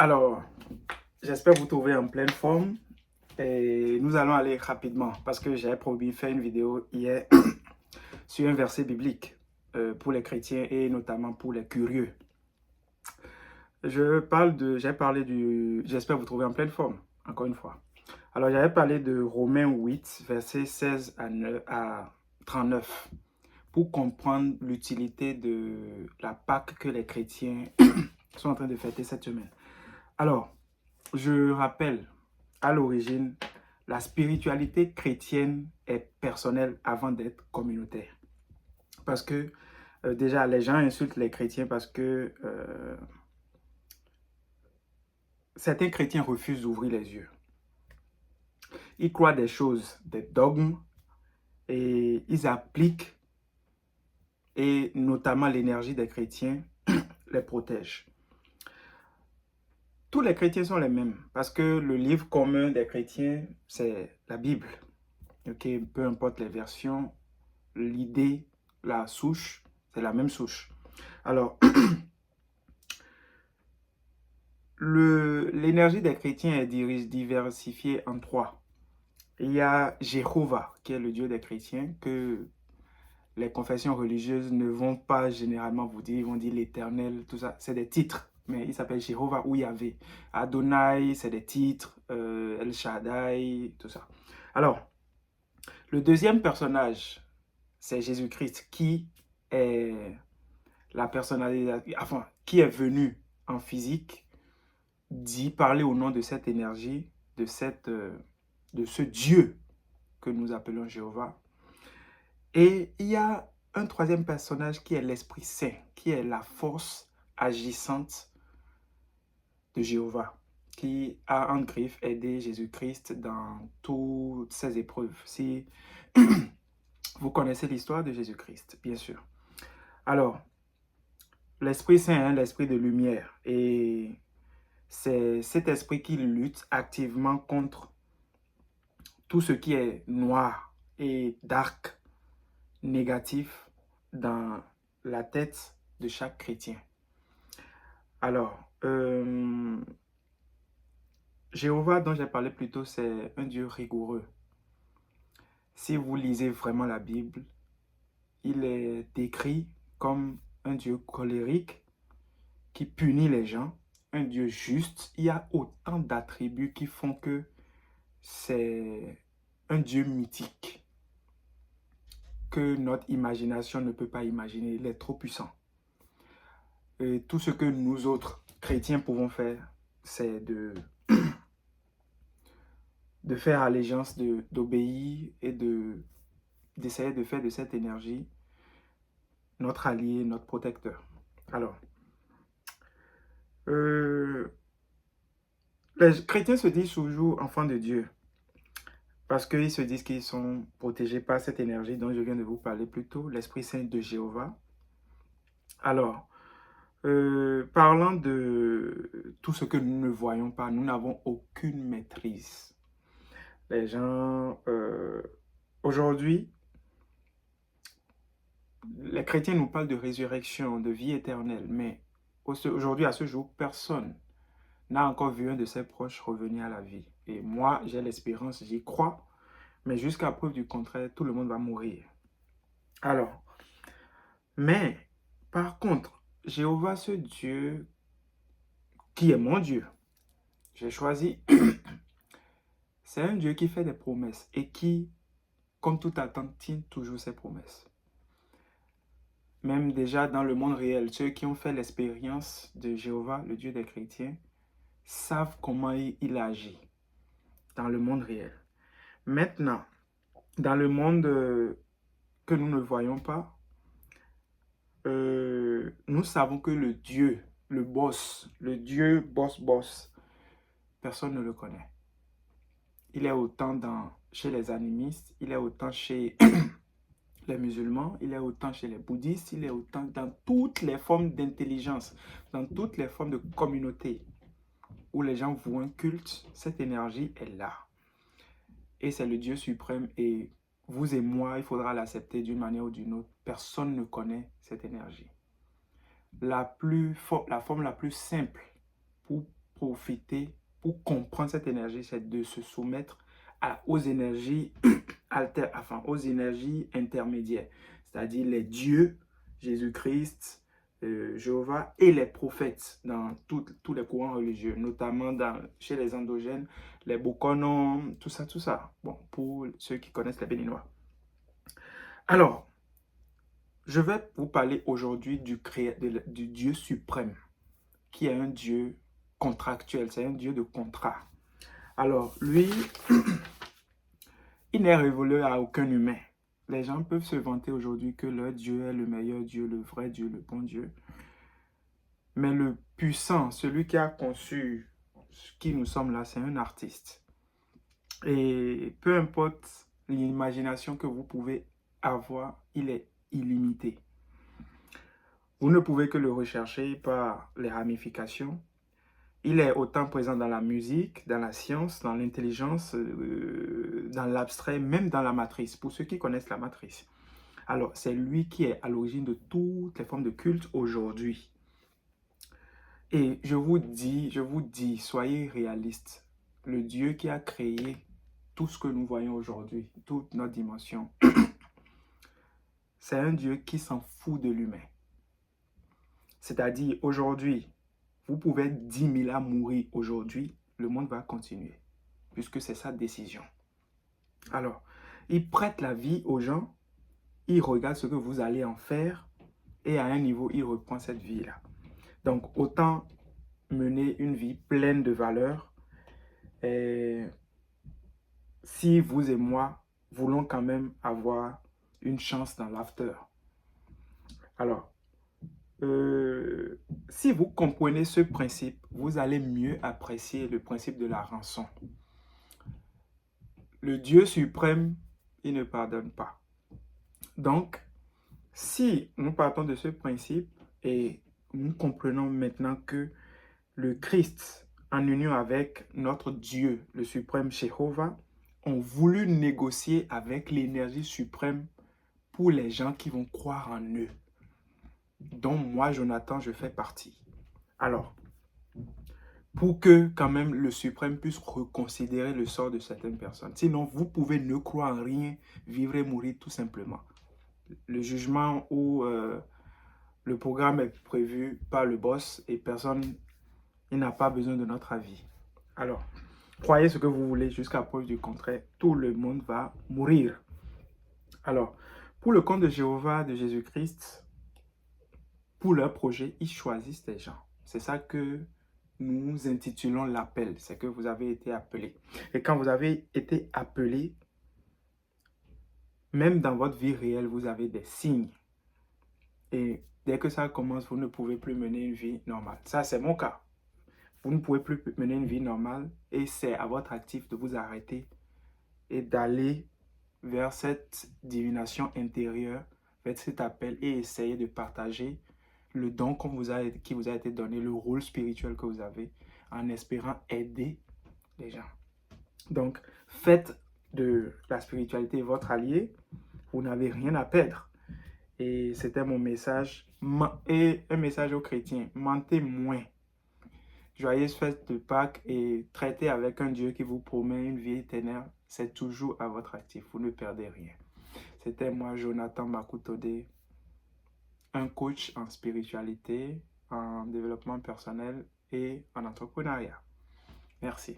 Alors, j'espère vous trouver en pleine forme et nous allons aller rapidement parce que j'ai promis de faire une vidéo hier sur un verset biblique pour les chrétiens et notamment pour les curieux. J'espère vous trouver en pleine forme, encore une fois. Alors, j'avais parlé de Romains 8, versets 16 à 39 pour comprendre l'utilité de la Pâque que les chrétiens sont en train de fêter cette semaine. Alors, je rappelle, à l'origine, la spiritualité chrétienne est personnelle avant d'être communautaire. Parce que déjà, les gens insultent les chrétiens parce que certains chrétiens refusent d'ouvrir les yeux. Ils croient des choses, des dogmes, et ils appliquent, et notamment l'énergie des chrétiens les protège. Tous les chrétiens sont les mêmes parce que le livre commun des chrétiens, c'est la Bible. Okay? Peu importe les versions, l'idée, la souche, c'est la même souche. Alors, l'énergie des chrétiens est diversifiée en trois. Il y a Jéhovah, qui est le Dieu des chrétiens, que les confessions religieuses ne vont pas généralement vous dire, ils vont dire l'Éternel, tout ça, c'est des titres. Mais il s'appelle Jéhovah ou Yahvé. Adonai, c'est des titres, El Shaddai, tout ça. Alors, le deuxième personnage, c'est Jésus-Christ, qui est la personnalité, enfin, qui est venu en physique, dit parler au nom de cette énergie, de ce Dieu que nous appelons Jéhovah. Et il y a un troisième personnage qui est l'Esprit Saint, qui est la force agissante de Jéhovah, qui a en griffe aidé Jésus-Christ dans toutes ses épreuves. Si vous connaissez l'histoire de Jésus-Christ, bien sûr. Alors, l'Esprit Saint, hein, l'Esprit de lumière, et c'est cet esprit qui lutte activement contre tout ce qui est noir et dark, négatif dans la tête de chaque chrétien. Alors, Jéhovah dont j'ai parlé plus tôt, c'est un Dieu rigoureux. Si vous lisez vraiment la Bible, il est décrit comme un Dieu colérique qui punit les gens, un Dieu juste. Il y a autant d'attributs qui font que c'est un Dieu mythique que notre imagination ne peut pas imaginer. Il est trop puissant. Et tout ce que nous autres chrétiens pouvons faire, c'est de faire allégeance, d'obéir et d'essayer de faire de cette énergie notre allié, notre protecteur. Alors, les chrétiens se disent toujours enfants de Dieu parce qu'ils se disent qu'ils sont protégés par cette énergie dont je viens de vous parler plus tôt, l'Esprit Saint de Jéhovah. Alors, parlant de tout ce que nous ne voyons pas, nous n'avons aucune maîtrise. Les gens, aujourd'hui, les chrétiens nous parlent de résurrection, de vie éternelle, mais aujourd'hui, à ce jour, personne n'a encore vu un de ses proches revenir à la vie. Et moi, j'ai l'espérance, j'y crois, mais jusqu'à preuve du contraire, tout le monde va mourir. Alors, mais, par contre, Jéhovah, ce Dieu qui est mon Dieu, j'ai choisi, c'est un Dieu qui fait des promesses et qui, comme toute attente, tient toujours ses promesses. Même déjà dans le monde réel, ceux qui ont fait l'expérience de Jéhovah, le Dieu des chrétiens, savent comment il agit dans le monde réel. Maintenant, dans le monde que nous ne voyons pas, nous savons que le Dieu, le boss, le Dieu boss, personne ne le connaît. Il est autant chez les animistes, il est autant chez les musulmans, il est autant chez les bouddhistes, il est autant dans toutes les formes d'intelligence, dans toutes les formes de communauté où les gens vouent un culte, cette énergie est là. Et c'est le Dieu suprême et vous et moi, il faudra l'accepter d'une manière ou d'une autre. Personne ne connaît cette énergie. La forme la plus simple pour profiter, pour comprendre cette énergie, c'est de se soumettre aux énergies aux énergies intermédiaires, c'est-à-dire les dieux, Jésus-Christ, Jéhovah et les prophètes dans tous les courants religieux, notamment chez les endogènes, les Bokonon, tout ça, tout ça. Bon, pour ceux qui connaissent les Béninois. Alors, je vais vous parler aujourd'hui du Dieu suprême, qui est un Dieu contractuel, c'est un Dieu de contrat. Alors, lui, il n'est révélé à aucun humain. Les gens peuvent se vanter aujourd'hui que leur Dieu est le meilleur Dieu, le vrai Dieu, le bon Dieu. Mais le puissant, celui qui a conçu qui nous sommes là, c'est un artiste. Et peu importe l'imagination que vous pouvez avoir, il est illimité. Vous ne pouvez que le rechercher par les ramifications. Il est autant présent dans la musique, dans la science, dans l'intelligence, dans l'abstrait, même dans la matrice, pour ceux qui connaissent la matrice. Alors, c'est lui qui est à l'origine de toutes les formes de culte aujourd'hui. Et je vous dis, soyez réalistes. Le Dieu qui a créé tout ce que nous voyons aujourd'hui, toute notre dimension, c'est un Dieu qui s'en fout de l'humain. C'est-à-dire, aujourd'hui, vous pouvez 10 000 à mourir aujourd'hui, le monde va continuer, puisque c'est sa décision. Alors, il prête la vie aux gens, il regarde ce que vous allez en faire, et à un niveau, il reprend cette vie-là. Donc, autant mener une vie pleine de valeurs, et si vous et moi voulons quand même avoir une chance dans l'after. Alors, si vous comprenez ce principe, vous allez mieux apprécier le principe de la rançon. Le Dieu suprême, il ne pardonne pas. Donc, si nous partons de ce principe et nous comprenons maintenant que le Christ, en union avec notre Dieu, le suprême Jéhovah, ont voulu négocier avec l'énergie suprême pour les gens qui vont croire en eux, dont moi, Jonathan, je fais partie. Alors, pour que quand même le suprême puisse reconsidérer le sort de certaines personnes. Sinon, vous pouvez ne croire en rien, vivre et mourir tout simplement. Le jugement ou le programme est prévu par le boss et personne, il n'a pas besoin de notre avis. Alors, croyez ce que vous voulez jusqu'à preuve du contraire, tout le monde va mourir. Alors, pour le compte de Jéhovah, de Jésus-Christ, pour leur projet, ils choisissent des gens. C'est ça que nous intitulons l'appel, c'est que vous avez été appelé. Et quand vous avez été appelé, même dans votre vie réelle, vous avez des signes. Et dès que ça commence, vous ne pouvez plus mener une vie normale. Ça, c'est mon cas. Vous ne pouvez plus mener une vie normale et c'est à votre actif de vous arrêter et d'aller vers cette divination intérieure, vers cet appel et essayer de partager le don qui vous a été donné, le rôle spirituel que vous avez, en espérant aider les gens. Donc, faites de la spiritualité votre allié, vous n'avez rien à perdre. Et c'était mon message, et un message aux chrétiens, mentez moins. Joyeuse fête de Pâques et traitez avec un Dieu qui vous promet une vie éternelle, c'est toujours à votre actif, vous ne perdez rien. C'était moi, Jonathan Makutode, un coach en spiritualité, en développement personnel et en entrepreneuriat. Merci.